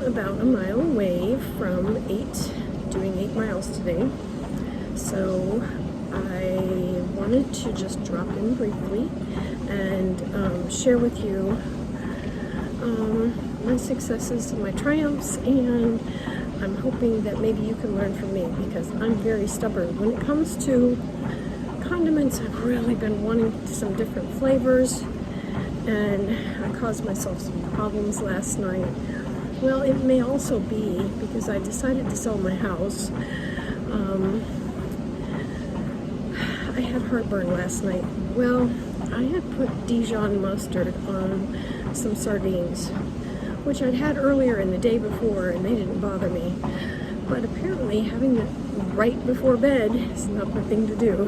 about a mile away from doing 8 miles today. So I wanted to just drop in briefly and share with you my successes and my triumphs, and I'm hoping that maybe you can learn from me, because I'm very stubborn when it comes to condiments. I've really been wanting some different flavors, and I caused myself some problems last night. Well, it may also be because I decided to sell my house. I had heartburn last night. Well, I had put Dijon mustard on some sardines, which I'd had earlier in the day before, and they didn't bother me. But apparently having it right before bed is not the thing to do.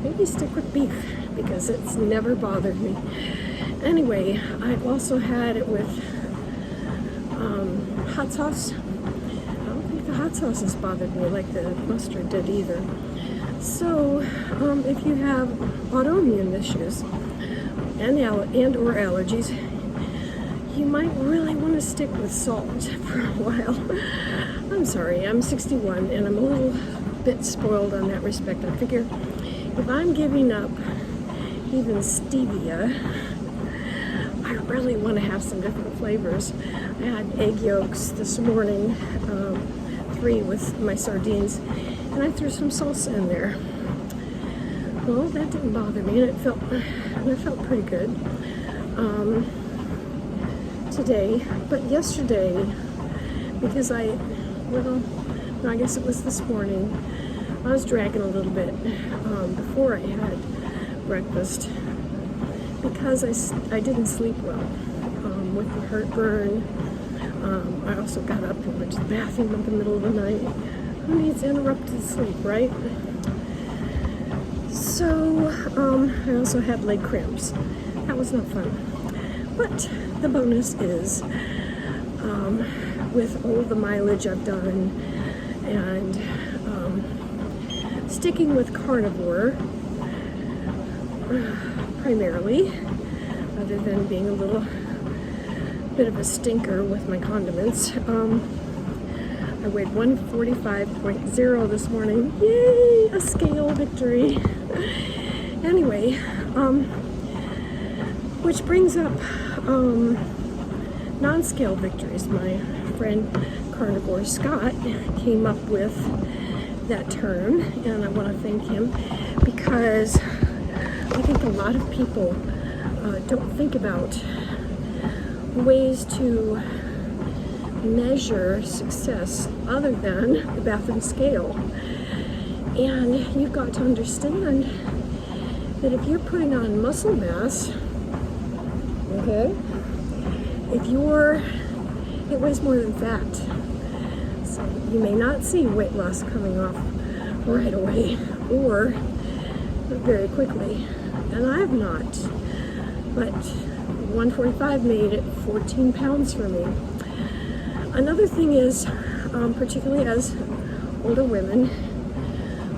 Maybe stick with beef, because it's never bothered me. Anyway, I've also had it with hot sauce. I don't think the hot sauce has bothered me like the mustard did either. So if you have autoimmune issues and or allergies, you might really want to stick with salt for a while. I'm sorry, I'm 61 and I'm a little bit spoiled on that respect. I figure if I'm giving up even stevia, I really want to have some different flavors. I had egg yolks this morning, 3 with my sardines, and I threw some salsa in there. Well, that didn't bother me, and it felt pretty good today. But yesterday, because I guess it was this morning, I was dragging a little bit before I had breakfast, because I didn't sleep well with the heartburn. I also got up and went to the bathroom in the middle of the night. Who needs interrupted sleep, right? So I also had leg cramps. That was not fun. But the bonus is, with all the mileage I've done and sticking with carnivore primarily, other than being a little bit of a stinker with my condiments. I weighed 145.0 this morning. Yay! A scale victory. Anyway, which brings up non-scale victories. My friend Carnivore Scott came up with that term, and I want to thank him, because I think a lot of people don't think about ways to measure success other than the bathroom scale. And you've got to understand that if you're putting on muscle mass, okay, it weighs more than fat. So you may not see weight loss coming off right away or very quickly. And I have not. But 145 made it 14 pounds for me. Another thing is, particularly as older women,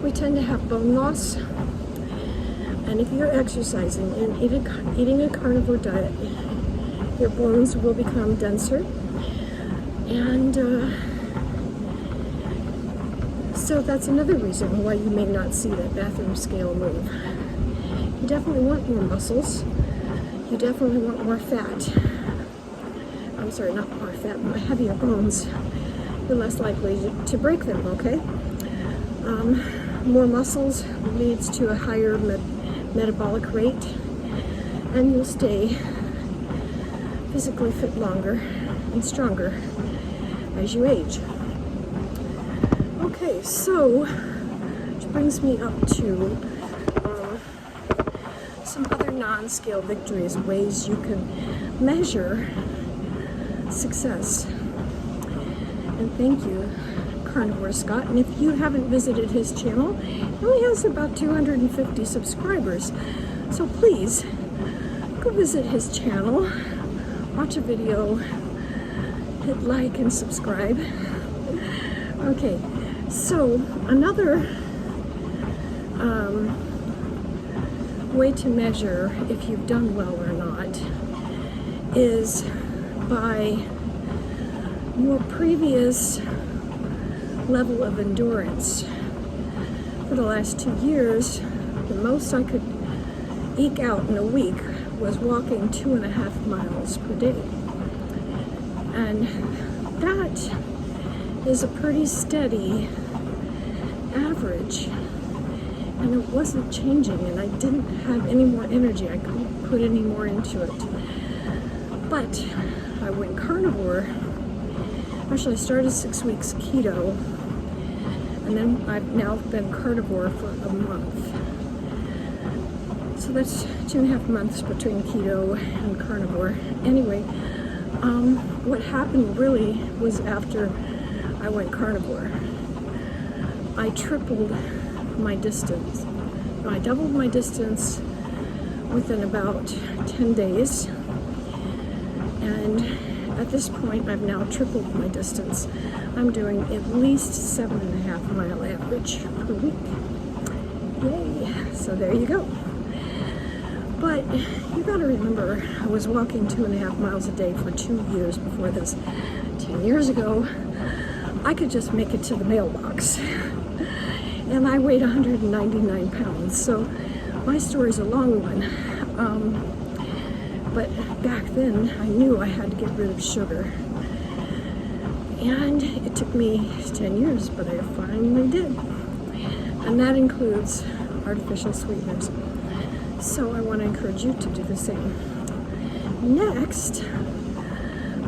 we tend to have bone loss. And if you're exercising and eating a carnivore diet, your bones will become denser. And so that's another reason why you may not see that bathroom scale move. You definitely want more muscles. You definitely want more fat. I'm sorry, not more fat, but heavier bones. You're less likely to break them, okay? More muscles leads to a higher metabolic rate, and you'll stay physically fit longer and stronger as you age. Okay, so which brings me up to some other non-scale victories, ways you can measure success. And thank you, Carnivore Scott. And if you haven't visited his channel, he only has about 250 subscribers. So please go visit his channel, watch a video, hit like and subscribe. Okay, so another way to measure if you've done well or not is by your previous level of endurance. For the last 2 years, the most I could eke out in a week was walking 2.5 miles per day. And that is a pretty steady average. And it wasn't changing, and I didn't have any more energy. I couldn't put any more into it. But I went carnivore. Actually, I started 6 weeks keto, and then I've now been carnivore for a month. So that's 2.5 months between keto and carnivore. Anyway, what happened really was after I went carnivore, I tripled my distance. I doubled my distance within about 10 days. And at this point, I've now tripled my distance. I'm doing at least 7.5 mile average per week. Yay! So there you go. But you gotta remember, I was walking 2.5 miles a day for 2 years before this. 10 years ago, I could just make it to the mailbox. And I weighed 199 pounds, so my story's a long one. But back then, I knew I had to get rid of sugar. And it took me 10 years, but I finally did. And that includes artificial sweeteners. So I want to encourage you to do the same. Next,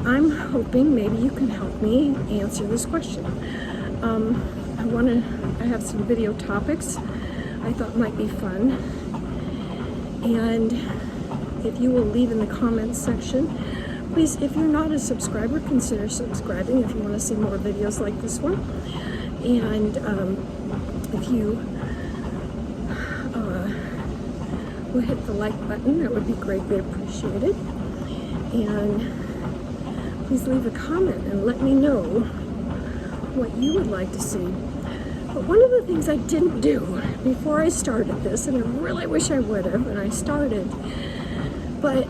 I'm hoping maybe you can help me answer this question. I have some video topics I thought might be fun. And if you will leave in the comments section, please, if you're not a subscriber, consider subscribing if you want to see more videos like this one. And if you will hit the like button, that would be greatly appreciated. And please leave a comment and let me know what you would like to see. But one of the things I didn't do before I started this, and I really wish I would have, and I started, but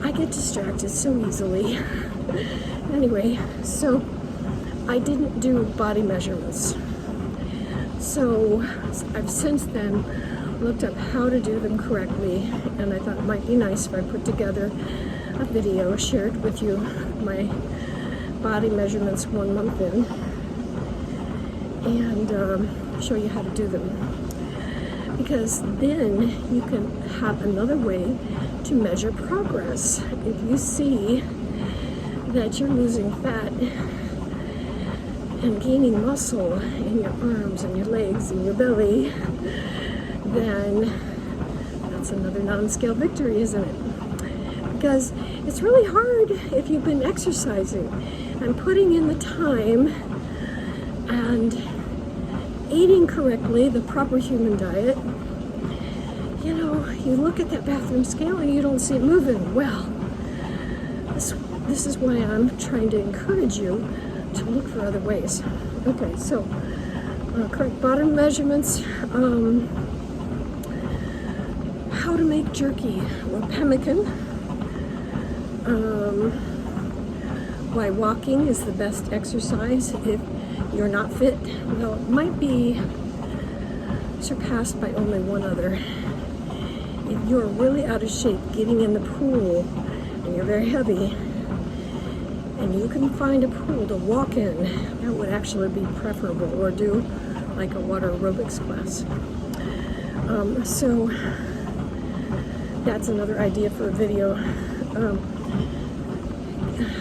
I get distracted so easily. Anyway, so I didn't do body measurements. So I've since then looked up how to do them correctly, and I thought it might be nice if I put together a video, shared with you my body measurements 1 month in, and show you how to do them. Because then you can have another way to measure progress. If you see that you're losing fat and gaining muscle in your arms and your legs and your belly, then that's another non-scale victory, isn't it? Because it's really hard if you've been exercising and putting in the time and eating correctly, the proper human diet. You know, you look at that bathroom scale and you don't see it moving. Well, this is why I'm trying to encourage you to look for other ways. Okay, so correct body measurements, how to make jerky or pemmican, why walking is the best exercise if you're not fit. Well, it might be surpassed by only one other. If you're really out of shape, getting in the pool and you're very heavy, and you can find a pool to walk in, that would actually be preferable, or do like a water aerobics class. So that's another idea for a video.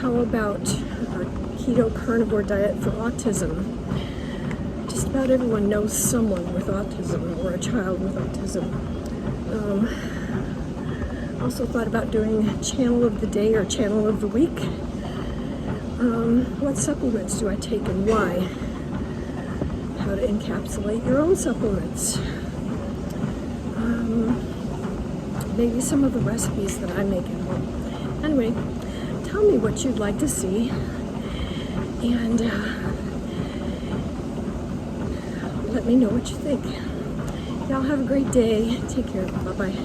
How about a keto carnivore diet for autism? Just about everyone knows someone with autism or a child with autism. Also thought about doing channel of the day or channel of the week. What supplements do I take and why? How to encapsulate your own supplements. Maybe some of the recipes that I make at home. Anyway, tell me what you'd like to see, and let me know what you think. Y'all have a great day. Take care. Bye-bye.